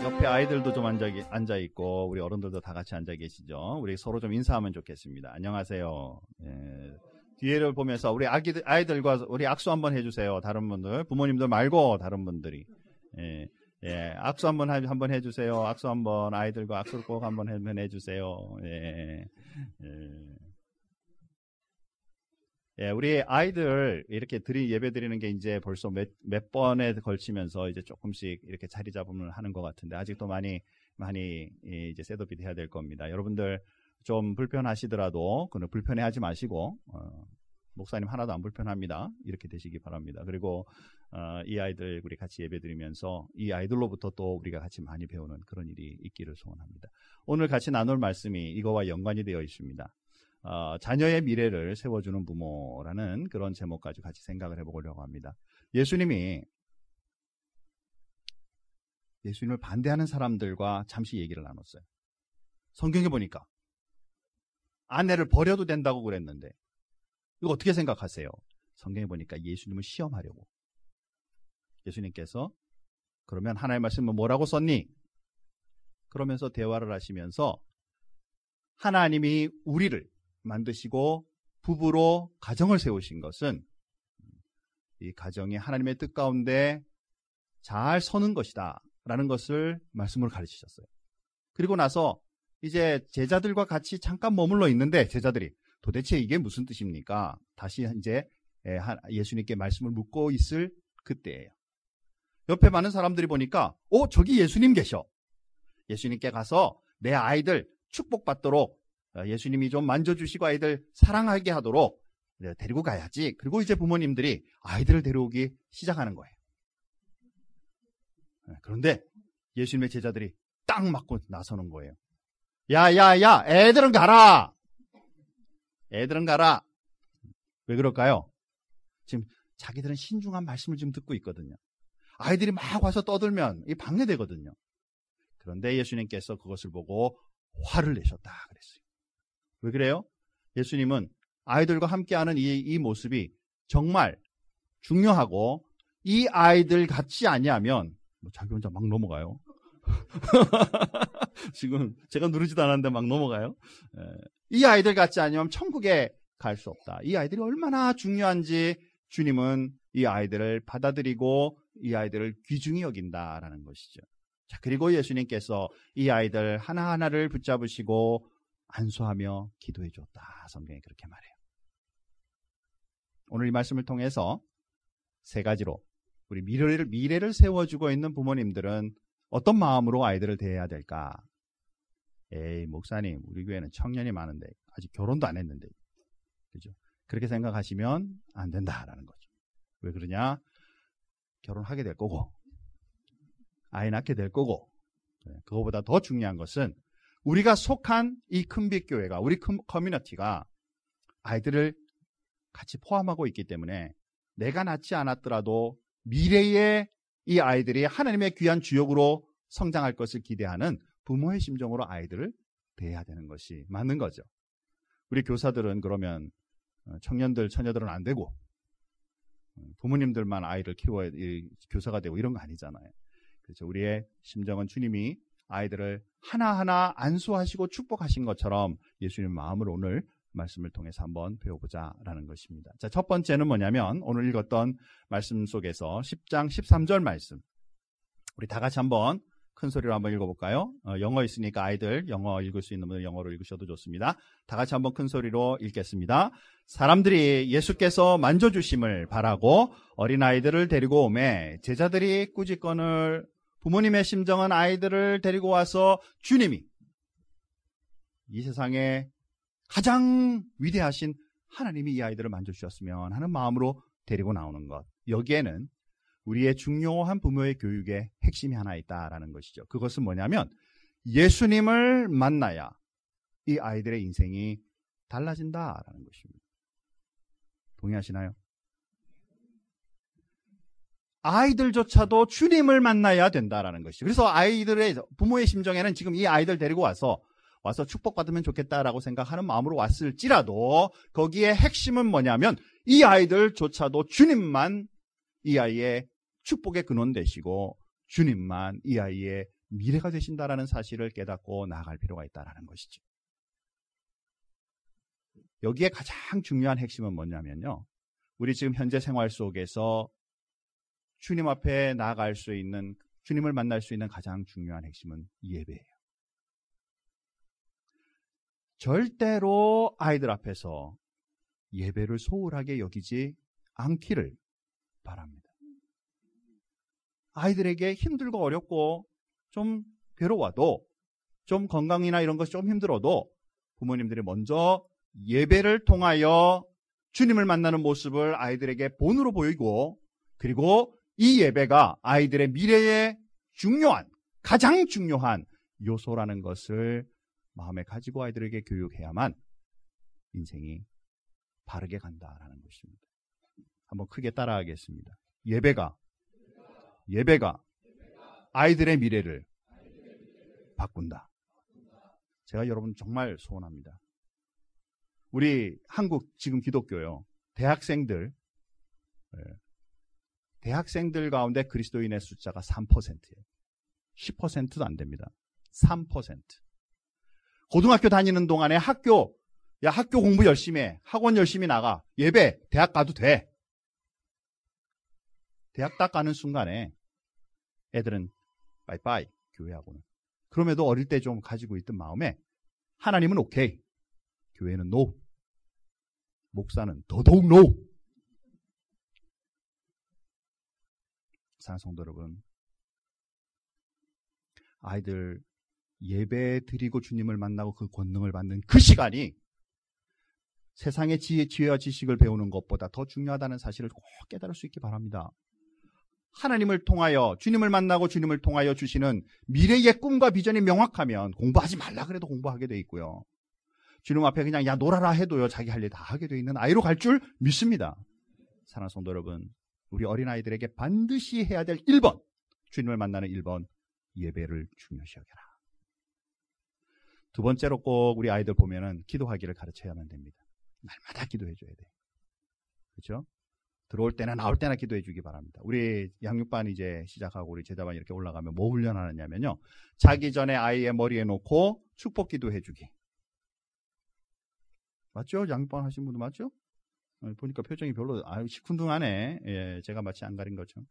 옆에 아이들도 좀 앉아 있고 우리 어른들도 다 같이 앉아 계시죠. 우리 서로 좀 인사하면 좋겠습니다. 안녕하세요. 예, 뒤에를 보면서 우리 아이들과 우리 악수 한번 해주세요. 다른 분들, 부모님들 말고 다른 분들이. 악수 한번 해주세요. 악수 한번, 아이들과 악수를 꼭 한번 해주세요. 우리 아이들 이렇게 예배 드리는 게 이제 벌써 몇 번에 걸치면서 이제 조금씩 이렇게 자리 잡음을 하는 것 같은데 아직도 많이 이제 셋업이 돼야 될 겁니다. 여러분들 좀 불편하시더라도 그는 불편해하지 마시고 목사님 하나도 안 불편합니다. 이렇게 되시기 바랍니다. 그리고 이 아이들 우리 같이 예배 드리면서 이 아이들로부터 또 우리가 같이 많이 배우는 그런 일이 있기를 소원합니다. 오늘 같이 나눌 말씀이 이거와 연관이 되어 있습니다. 자녀의 미래를 세워주는 부모라는 그런 제목까지 같이 생각을 해보려고 합니다. 예수님을 반대하는 사람들과 잠시 얘기를 나눴어요. 성경에 보니까 아내를 버려도 된다고 그랬는데 이거 어떻게 생각하세요? 성경에 보니까 예수님을 시험하려고 예수님께서 그러면 하나님의 말씀은 뭐라고 썼니? 그러면서 대화를 하시면서 하나님이 우리를 만드시고 부부로 가정을 세우신 것은 이 가정이 하나님의 뜻 가운데 잘 서는 것이다 라는 것을 말씀으로 가르치셨어요. 그리고 나서 이제 제자들과 같이 잠깐 머물러 있는데 제자들이 도대체 이게 무슨 뜻입니까? 다시 이제 예수님께 말씀을 묻고 있을 그때예요. 옆에 많은 사람들이 보니까 저기 예수님 계셔. 예수님께 가서 내 아이들 축복받도록 예수님이 좀 만져주시고 아이들 사랑하게 하도록 데리고 가야지. 그리고 이제 부모님들이 아이들을 데려오기 시작하는 거예요. 그런데 예수님의 제자들이 딱 맞고 나서는 거예요. 야, 애들은 가라. 애들은 가라. 왜 그럴까요? 지금 자기들은 신중한 말씀을 지금 듣고 있거든요. 아이들이 막 와서 떠들면 이 방해되거든요. 그런데 예수님께서 그것을 보고 화를 내셨다 그랬어요. 왜 그래요? 예수님은 아이들과 함께하는 이 모습이 정말 중요하고 이 아이들 같지 아니하면 자기 혼자 막 넘어가요. 지금 제가 누르지도 않았는데 막 넘어가요. 이 아이들 같지 않으면 천국에 갈 수 없다. 이 아이들이 얼마나 중요한지 주님은 이 아이들을 받아들이고 이 아이들을 귀중히 여긴다라는 것이죠. 자, 그리고 예수님께서 이 아이들 하나하나를 붙잡으시고 안수하며 기도해 줬다. 성경이 그렇게 말해요. 오늘 이 말씀을 통해서 세 가지로 우리 미래를 세워주고 있는 부모님들은 어떤 마음으로 아이들을 대해야 될까? 목사님, 우리 교회는 청년이 많은데 아직 결혼도 안 했는데, 그죠? 그렇게 생각하시면 안 된다라는 거죠. 왜 그러냐? 결혼하게 될 거고, 아이 낳게 될 거고, 그거보다 더 중요한 것은 우리가 속한 이 큰빛 교회가, 우리 커뮤니티가 아이들을 같이 포함하고 있기 때문에 내가 낳지 않았더라도 미래에 이 아이들이 하나님의 귀한 주역으로 성장할 것을 기대하는 부모의 심정으로 아이들을 대해야 되는 것이 맞는 거죠. 우리 교사들은 그러면 청년들, 처녀들은 안 되고 부모님들만 아이를 키워야 교사가 되고 이런 거 아니잖아요. 그래서 우리의 심정은 주님이 아이들을 하나하나 안수하시고 축복하신 것처럼 예수님의 마음을 오늘 말씀을 통해서 한번 배워보자라는 것입니다. 자, 첫 번째는 뭐냐면 오늘 읽었던 말씀 속에서 10장 13절 말씀. 우리 다 같이 한번 큰 소리로 한번 읽어볼까요? 영어 있으니까 아이들 영어 읽을 수 있는 분들 영어로 읽으셔도 좋습니다. 다 같이 한번 큰 소리로 읽겠습니다. 사람들이 예수께서 만져주심을 바라고 어린아이들을 데리고 오매 제자들이 꾸짖거늘 부모님의 심정은 아이들을 데리고 와서 주님이 이 세상에 가장 위대하신 하나님이 이 아이들을 만져주셨으면 하는 마음으로 데리고 나오는 것. 여기에는 우리의 중요한 부모의 교육의 핵심이 하나 있다라는 것이죠. 그것은 뭐냐면 예수님을 만나야 이 아이들의 인생이 달라진다라는 것입니다. 동의하시나요? 아이들조차도 주님을 만나야 된다라는 것이죠. 그래서 아이들의 부모의 심정에는 지금 이 아이들 데리고 와서 축복받으면 좋겠다라고 생각하는 마음으로 왔을지라도 거기에 핵심은 뭐냐면 이 아이들조차도 주님만 이 아이의 축복의 근원 되시고 주님만 이 아이의 미래가 되신다라는 사실을 깨닫고 나아갈 필요가 있다는 것이죠. 여기에 가장 중요한 핵심은 뭐냐면요. 우리 지금 현재 생활 속에서 주님 앞에 나아갈 수 있는, 주님을 만날 수 있는 가장 중요한 핵심은 예배예요. 절대로 아이들 앞에서 예배를 소홀하게 여기지 않기를 바랍니다. 아이들에게 힘들고 어렵고 좀 괴로워도, 좀 건강이나 이런 것이 좀 힘들어도 부모님들이 먼저 예배를 통하여 주님을 만나는 모습을 아이들에게 본으로 보이고, 그리고 이 예배가 아이들의 미래에 중요한, 가장 중요한 요소라는 것을 마음에 가지고 아이들에게 교육해야만 인생이 바르게 간다라는 것입니다. 한번 크게 따라하겠습니다. 예배가 아이들의 미래를 바꾼다. 제가 여러분 정말 소원합니다. 우리 한국 지금 기독교요, 대학생들 가운데 그리스도인의 숫자가 3%예요. 10%도 안 됩니다. 3%. 고등학교 다니는 동안에 학교 공부 열심히 해. 학원 열심히 나가. 예배, 대학 가도 돼. 대학 딱 가는 순간에 애들은 빠이빠이, 교회하고는. 그럼에도 어릴 때 좀 가지고 있던 마음에 하나님은 오케이, 교회는 노, 목사는 더더욱 노. 사랑하는 성도 여러분, 아이들 예배 드리고 주님을 만나고 그 권능을 받는 그 시간이 세상의 지혜와 지식을 배우는 것보다 더 중요하다는 사실을 꼭 깨달을 수 있기 바랍니다. 하나님을 통하여, 주님을 만나고 주님을 통하여 주시는 미래의 꿈과 비전이 명확하면 공부하지 말라 그래도 공부하게 돼 있고요. 주님 앞에 그냥 야 놀아라 해도요, 자기 할 일 다 하게 돼 있는 아이로 갈 줄 믿습니다. 사랑하는 성도 여러분, 우리 어린아이들에게 반드시 해야 될 1번, 주님을 만나는 1번, 예배를 중요시 여겨라. 두 번째로 꼭 우리 아이들 보면은 기도하기를 가르쳐야만 됩니다. 날마다 기도해줘야 돼. 그렇죠? 들어올 때나 나올 때나 기도해 주기 바랍니다. 우리 양육반 이제 시작하고 우리 제자반 이렇게 올라가면 뭐 훈련하느냐면요, 자기 전에 아이의 머리에 놓고 축복 기도해 주기. 맞죠? 양육반 하신 분도 맞죠? 보니까 표정이 별로 시큰둥하네. 예, 제가 마치 안 가린 것처럼.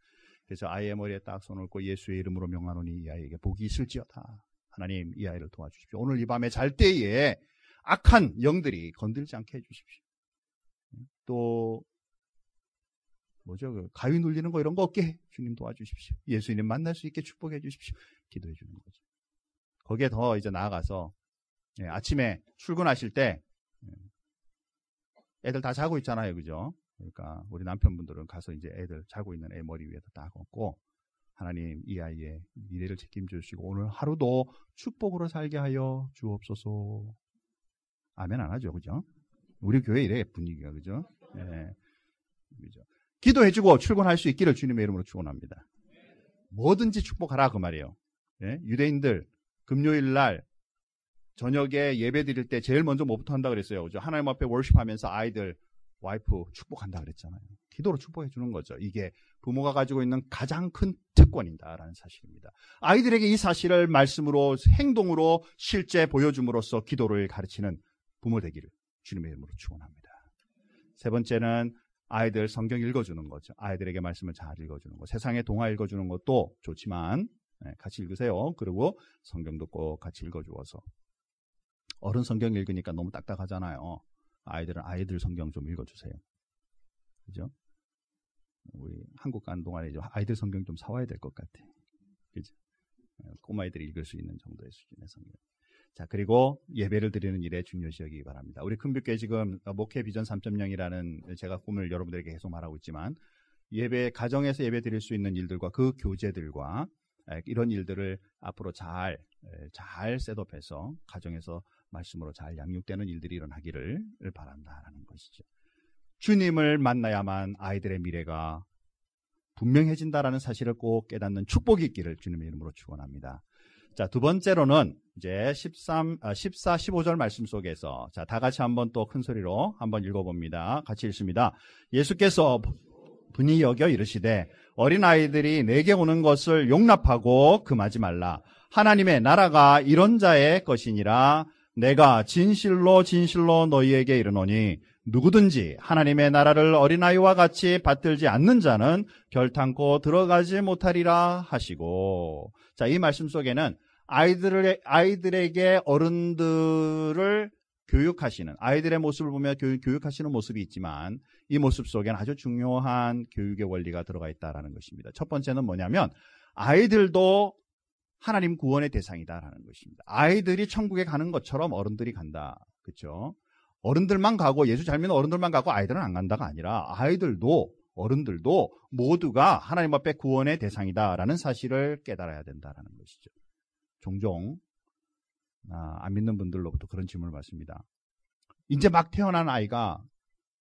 그래서 아이의 머리에 딱 손을 얹고 예수의 이름으로 명하노니 이 아이에게 복이 있을지어다. 하나님 이 아이를 도와주십시오. 오늘 이 밤에 잘 때에 악한 영들이 건들지 않게 해주십시오. 또 가위 눌리는 거 이런 거 없게 주님 도와주십시오. 예수님 만날 수 있게 축복해 주십시오. 기도해 주는 거죠. 거기에 더 이제 나아가서 아침에 출근하실 때 애들 다 자고 있잖아요, 그죠? 그러니까 우리 남편분들은 가서 이제 애들 자고 있는 애 머리 위에다 딱 얹고 하나님 이 아이의 미래를 책임져 주시고 오늘 하루도 축복으로 살게 하여 주옵소서. 아멘 안 하죠, 그죠? 우리 교회 이래 분위기가, 그죠? 예, 그죠? 기도해주고 출근할 수 있기를 주님의 이름으로 축원합니다. 뭐든지 축복하라 그 말이에요. 예? 유대인들 금요일 날 저녁에 예배 드릴 때 제일 먼저 뭐부터 한다 그랬어요, 그죠? 하나님 앞에 월십하면서 아이들, 와이프 축복한다 그랬잖아요. 기도로 축복해 주는 거죠. 이게 부모가 가지고 있는 가장 큰 특권이다라는 사실입니다. 아이들에게 이 사실을 말씀으로, 행동으로 실제 보여줌으로써 기도를 가르치는 부모 되기를 주님의 이름으로 축원합니다. 세 번째는 아이들 성경 읽어주는 거죠. 아이들에게 말씀을 잘 읽어주는 거. 세상에 동화 읽어주는 것도 좋지만 같이 읽으세요. 그리고 성경도 꼭 같이 읽어주어서. 어른 성경 읽으니까 너무 딱딱하잖아요. 아이들은 아이들 성경 좀 읽어주세요. 그죠? 우리 한국 가는 동안에 아이들 성경 좀 사와야 될 것 같아. 그죠? 꼬마이들이 읽을 수 있는 정도의 수준의 성경. 자, 그리고 예배를 드리는 일에 중요시 여기기 바랍니다. 우리 큰빛교회 지금 목회 비전 3.0이라는 제가 꿈을 여러분들에게 계속 말하고 있지만, 예배, 가정에서 예배 드릴 수 있는 일들과 그 교제들과 이런 일들을 앞으로 잘 셋업해서 가정에서 말씀으로 잘 양육되는 일들이 일어나기를 바란다라는 것이죠. 주님을 만나야만 아이들의 미래가 분명해진다라는 사실을 꼭 깨닫는 축복이 있기를 주님의 이름으로 축원합니다. 자, 두 번째로는 이제 14, 15절 말씀 속에서 자, 다 같이 한번 또 큰 소리로 한번 읽어봅니다. 같이 읽습니다. 예수께서 분이 여겨 이르시되 어린아이들이 내게 오는 것을 용납하고 금하지 말라. 하나님의 나라가 이런 자의 것이니라. 내가 진실로 진실로 너희에게 이르노니 누구든지 하나님의 나라를 어린아이와 같이 받들지 않는 자는 결탄코 들어가지 못하리라 하시고. 자, 이 말씀 속에는 아이들에게 어른들을 교육하시는, 아이들의 모습을 보며 교육하시는 모습이 있지만 이 모습 속에는 아주 중요한 교육의 원리가 들어가 있다는 것입니다. 첫 번째는 뭐냐면 아이들도 하나님 구원의 대상이다라는 것입니다. 아이들이 천국에 가는 것처럼 어른들이 간다. 그렇죠? 어른들만 가고, 예수 잘 믿는 어른들만 가고 아이들은 안 간다가 아니라 아이들도 어른들도 모두가 하나님 앞에 구원의 대상이다라는 사실을 깨달아야 된다라는 것이죠. 종종 안 믿는 분들로부터 그런 질문을 받습니다. 이제 막 태어난 아이가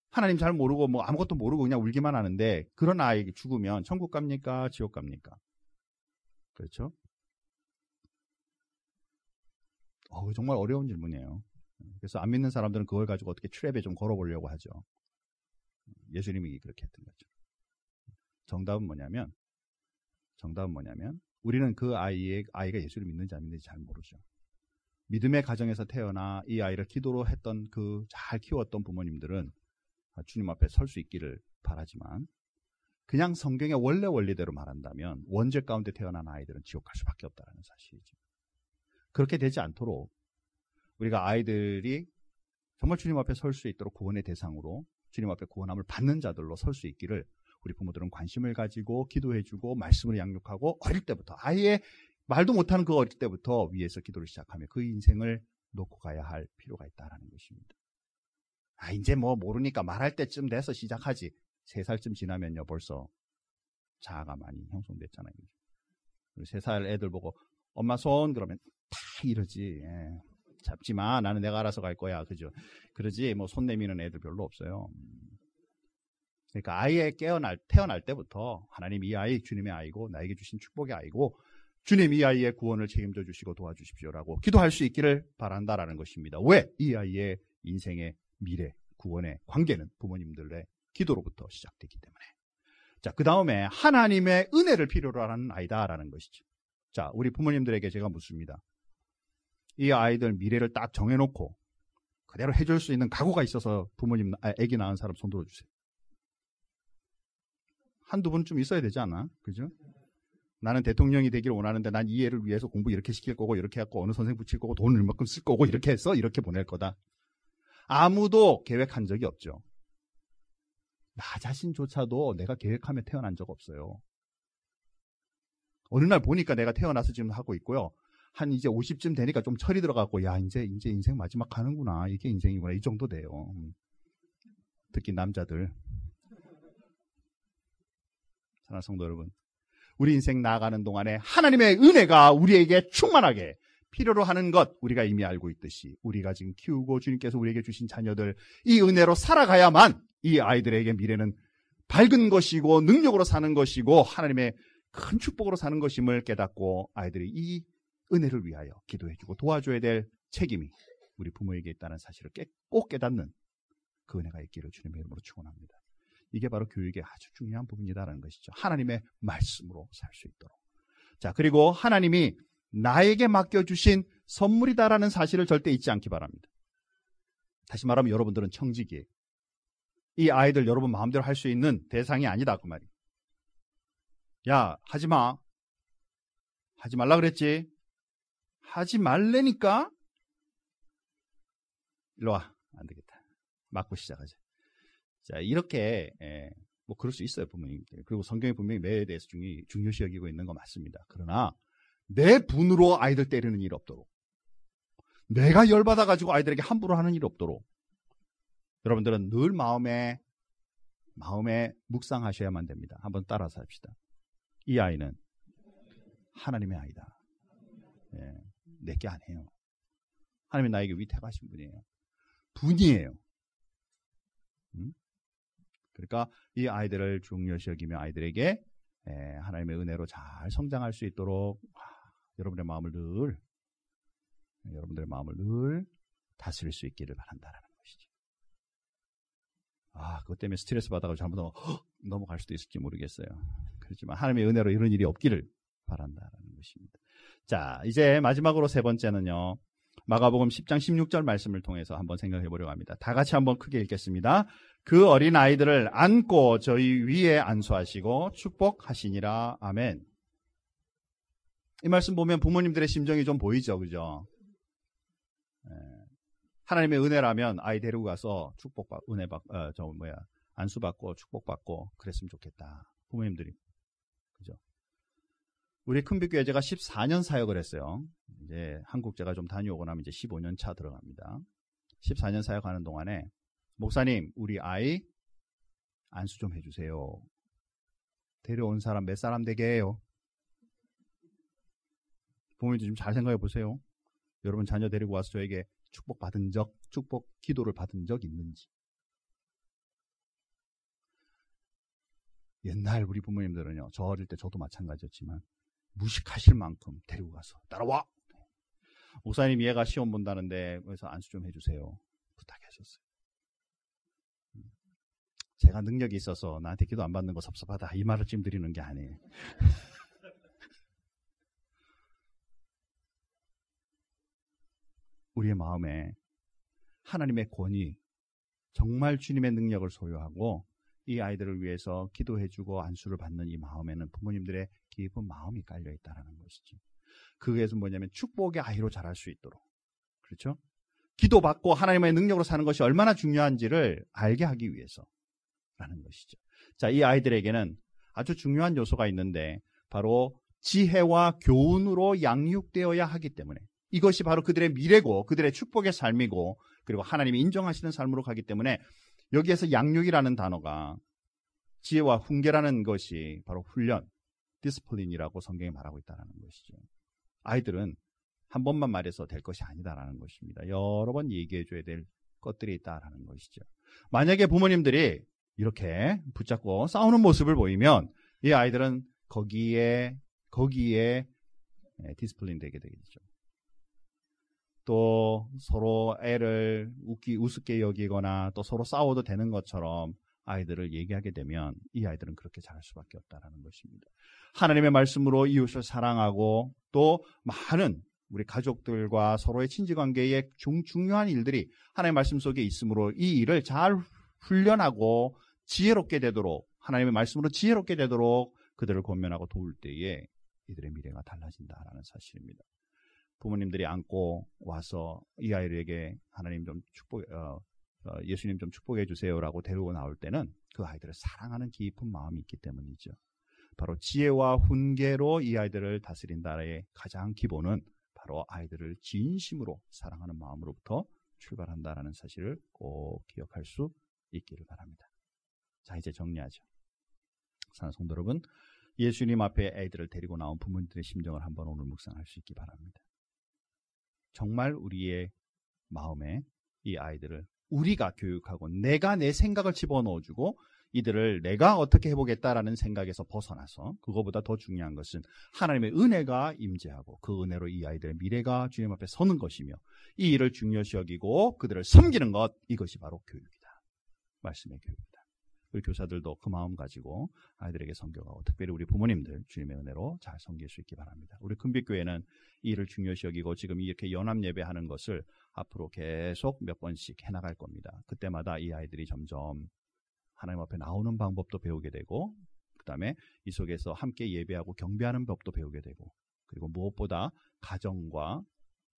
하나님 잘 모르고 뭐 아무것도 모르고 그냥 울기만 하는데 그런 아이 죽으면 천국 갑니까? 지옥 갑니까? 그렇죠? 정말 어려운 질문이에요. 그래서 안 믿는 사람들은 그걸 가지고 어떻게 트랩에 좀 걸어보려고 하죠. 예수님이 그렇게 했던 거죠. 정답은 뭐냐면 우리는 그 아이가 예수를 믿는지 안 믿는지 잘 모르죠. 믿음의 가정에서 태어나 이 아이를 기도로 했던 잘 키웠던 부모님들은 주님 앞에 설 수 있기를 바라지만, 그냥 성경의 원래 원리대로 말한다면 원죄 가운데 태어난 아이들은 지옥 갈 수밖에 없다는 사실이죠. 그렇게 되지 않도록 우리가 아이들이 정말 주님 앞에 설 수 있도록 구원의 대상으로, 주님 앞에 구원함을 받는 자들로 설 수 있기를 우리 부모들은 관심을 가지고 기도해주고 말씀을 양육하고, 어릴 때부터, 아예 말도 못하는 그 어릴 때부터 위에서 기도를 시작하며 그 인생을 놓고 가야 할 필요가 있다는 것입니다. 이제 뭐 모르니까 말할 때쯤 돼서 시작하지. 3살쯤 지나면요 벌써 자아가 많이 형성됐잖아요. 3살 애들 보고 엄마 손 그러면 다 이러지. 잡지 마. 나는 내가 알아서 갈 거야. 그죠? 그러지 뭐 손 내미는 애들 별로 없어요. 그러니까 아이의 태어날 때부터 하나님 이 아이 주님의 아이고 나에게 주신 축복의 아이고 주님 이 아이의 구원을 책임져 주시고 도와주십시오라고 기도할 수 있기를 바란다라는 것입니다. 왜? 이 아이의 인생의 미래, 구원의 관계는 부모님들의 기도로부터 시작되기 때문에. 자, 그 다음에 하나님의 은혜를 필요로 하는 아이다라는 것이죠. 자, 우리 부모님들에게 제가 묻습니다. 이 아이들 미래를 딱 정해놓고 그대로 해줄 수 있는 각오가 있어서 애기 낳은 사람 손 들어주세요. 한두 분쯤 있어야 되지 않아? 그죠? 나는 대통령이 되기를 원하는데 난 이 애를 위해서 공부 이렇게 시킬 거고 이렇게 해갖고 어느 선생 붙일 거고 돈을 얼마큼 쓸 거고 이렇게 해서 이렇게 보낼 거다. 아무도 계획한 적이 없죠. 나 자신조차도 내가 계획하며 태어난 적 없어요. 어느 날 보니까 내가 태어나서 지금 하고 있고요. 한 이제 50쯤 되니까 좀 철이 들어가고, 야, 이제 인생 마지막 가는구나. 이게 인생이구나. 이 정도 돼요. 특히 남자들. 사랑하는 성도 여러분. 우리 인생 나아가는 동안에 하나님의 은혜가 우리에게 충만하게 필요로 하는 것 우리가 이미 알고 있듯이 우리가 지금 키우고 주님께서 우리에게 주신 자녀들 이 은혜로 살아가야만 이 아이들에게 미래는 밝은 것이고 능력으로 사는 것이고 하나님의 큰 축복으로 사는 것임을 깨닫고 아이들이 이 은혜를 위하여 기도해주고 도와줘야 될 책임이 우리 부모에게 있다는 사실을 꼭 깨닫는 그 은혜가 있기를 주님의 이름으로 축원합니다. 이게 바로 교육의 아주 중요한 부분이다라는 것이죠. 하나님의 말씀으로 살 수 있도록. 자, 그리고 하나님이 나에게 맡겨주신 선물이다라는 사실을 절대 잊지 않기 바랍니다. 다시 말하면 여러분들은 청지기예요. 이 아이들 여러분 마음대로 할 수 있는 대상이 아니다 그 말이에요. 야, 하지 마. 하지 말라 그랬지. 하지 말래니까. 일로 와. 안 되겠다. 맞고 시작하자. 자, 이렇게 뭐 그럴 수 있어요, 부모님들. 그리고 성경이 분명히 매에 대해서 중요시 여기고 있는 거 맞습니다. 그러나 내 분으로 아이들 때리는 일 없도록, 내가 열받아가지고 아이들에게 함부로 하는 일 없도록 여러분들은 늘 마음에 묵상하셔야만 됩니다. 한번 따라서 합시다. 이 아이는 하나님의 아이다. 내게 아니에요. 하나님이 나에게 위탁하신 분이에요. 분이에요. 그러니까 이 아이들을 중요시 여기며 아이들에게 하나님의 은혜로 잘 성장할 수 있도록 여러분들의 마음을 늘 다스릴 수 있기를 바란다라는 것이죠. 그것 때문에 스트레스 받아가지고 잘못 넘어갈 수도 있을지 모르겠어요. 그렇지만 하나님의 은혜로 이런 일이 없기를 바란다라는 것입니다. 자, 이제 마지막으로 세 번째는요. 마가복음 10장 16절 말씀을 통해서 한번 생각해 보려고 합니다. 다 같이 한번 크게 읽겠습니다. 그 어린 아이들을 안고 저희 위에 안수하시고 축복하시니라. 아멘. 이 말씀 보면 부모님들의 심정이 좀 보이죠, 그죠? 하나님의 은혜라면 아이 데리고 가서 안수받고 축복받고 그랬으면 좋겠다. 부모님들이. 그죠? 우리 큰빛교회 제가 14년 사역을 했어요. 이제 한국 제가 좀 다녀오고 나면 이제 15년 차 들어갑니다. 14년 사역하는 동안에 목사님, 우리 아이 안수 좀 해주세요. 데려온 사람 몇 사람 되게 해요? 부모님들 좀 잘 생각해 보세요. 여러분 자녀 데리고 와서 저에게 축복 기도를 받은 적 있는지. 옛날 우리 부모님들은요, 저 어릴 때 저도 마찬가지였지만 무식하실 만큼 데리고 가서 따라와. 목사님 얘가 시험 본다는데 그래서 안수 좀 해주세요. 부탁하셨어요. 제가 능력이 있어서 나한테 기도 안 받는 거 섭섭하다 이 말을 지금 드리는 게 아니에요. 우리의 마음에 하나님의 권위, 정말 주님의 능력을 소유하고 이 아이들을 위해서 기도해주고 안수를 받는 이 마음에는 부모님들의 깊은 마음이 깔려있다는 것이죠. 그것은 뭐냐면 축복의 아이로 자랄 수 있도록, 그렇죠? 기도받고 하나님의 능력으로 사는 것이 얼마나 중요한지를 알게 하기 위해서라는 것이죠. 자, 이 아이들에게는 아주 중요한 요소가 있는데 바로 지혜와 교훈으로 양육되어야 하기 때문에 이것이 바로 그들의 미래고 그들의 축복의 삶이고 그리고 하나님이 인정하시는 삶으로 가기 때문에 여기에서 양육이라는 단어가 지혜와 훈계라는 것이 바로 훈련, 디스플린이라고 성경이 말하고 있다는 것이죠. 아이들은 한 번만 말해서 될 것이 아니다라는 것입니다. 여러 번 얘기해줘야 될 것들이 있다라는 것이죠. 만약에 부모님들이 이렇게 붙잡고 싸우는 모습을 보이면 이 아이들은 거기에 디스플린 되게 되겠죠. 또 서로 애를 우습게 여기거나 또 서로 싸워도 되는 것처럼 아이들을 얘기하게 되면 이 아이들은 그렇게 자랄 수밖에 없다는 것입니다. 하나님의 말씀으로 이웃을 사랑하고 또 많은 우리 가족들과 서로의 친지관계에 중요한 일들이 하나님의 말씀 속에 있으므로 이 일을 잘 훈련하고 지혜롭게 되도록 하나님의 말씀으로 지혜롭게 되도록 그들을 권면하고 도울 때에 이들의 미래가 달라진다라는 사실입니다. 부모님들이 안고 와서 이 아이들에게 하나님 좀 예수님 좀 축복해 주세요라고 데리고 나올 때는 그 아이들을 사랑하는 깊은 마음이 있기 때문이죠. 바로 지혜와 훈계로 이 아이들을 다스린다의 가장 기본은 바로 아이들을 진심으로 사랑하는 마음으로부터 출발한다라는 사실을 꼭 기억할 수 있기를 바랍니다. 자, 이제 정리하죠. 사랑하는 성도 여러분, 예수님 앞에 아이들을 데리고 나온 부모님들의 심정을 한번 오늘 묵상할 수 있기 바랍니다. 정말 우리의 마음에 이 아이들을 우리가 교육하고 내가 내 생각을 집어넣어주고 이들을 내가 어떻게 해보겠다라는 생각에서 벗어나서 그거보다 더 중요한 것은 하나님의 은혜가 임재하고 그 은혜로 이 아이들의 미래가 주님 앞에 서는 것이며 이 일을 중요시 여기고 그들을 섬기는 것, 이것이 바로 교육이다. 말씀의 교육이다. 우리 교사들도 그 마음 가지고 아이들에게 섬겨가고 특별히 우리 부모님들 주님의 은혜로 잘 섬길 수 있기 바랍니다. 우리 큰빛교회는 이 일을 중요시 여기고 지금 이렇게 연합 예배하는 것을 앞으로 계속 몇 번씩 해나갈 겁니다. 그때마다 이 아이들이 점점 하나님 앞에 나오는 방법도 배우게 되고 그 다음에 이 속에서 함께 예배하고 경배하는 법도 배우게 되고 그리고 무엇보다 가정과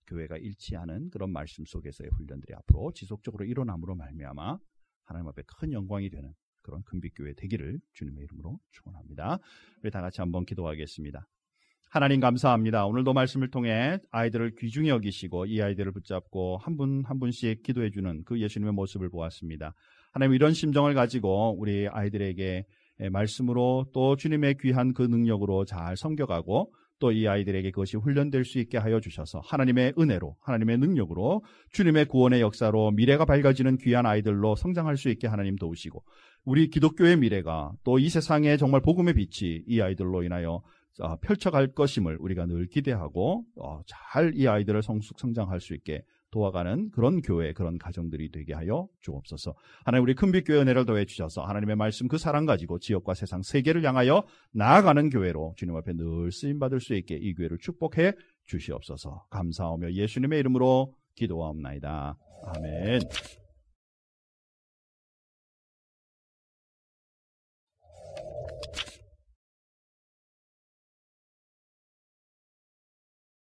교회가 일치하는 그런 말씀 속에서의 훈련들이 앞으로 지속적으로 일어남으로 말미암아 하나님 앞에 큰 영광이 되는 그런 금빛교회 되기를 주님의 이름으로 축원합니다. 우리 다 같이 한번 기도하겠습니다. 하나님 감사합니다. 오늘도 말씀을 통해 아이들을 귀중히 여기시고 이 아이들을 붙잡고 한 분 한 분씩 기도해 주는 그 예수님의 모습을 보았습니다. 하나님 이런 심정을 가지고 우리 아이들에게 말씀으로 또 주님의 귀한 그 능력으로 잘 섬겨가고 또 이 아이들에게 그것이 훈련될 수 있게 하여 주셔서 하나님의 은혜로 하나님의 능력으로 주님의 구원의 역사로 미래가 밝아지는 귀한 아이들로 성장할 수 있게 하나님 도우시고 우리 기독교의 미래가 또 이 세상에 정말 복음의 빛이 이 아이들로 인하여 펼쳐갈 것임을 우리가 늘 기대하고 잘 이 아이들을 성숙 성장할 수 있게 도와가는 그런 교회, 그런 가정들이 되게 하여 주옵소서. 하나님, 우리 큰빛교회 은혜를 더해 주셔서 하나님의 말씀 그 사랑 가지고 지역과 세상 세계를 향하여 나아가는 교회로 주님 앞에 늘 쓰임받을 수 있게 이 교회를 축복해 주시옵소서. 감사하며 예수님의 이름으로 기도하옵나이다. 아멘.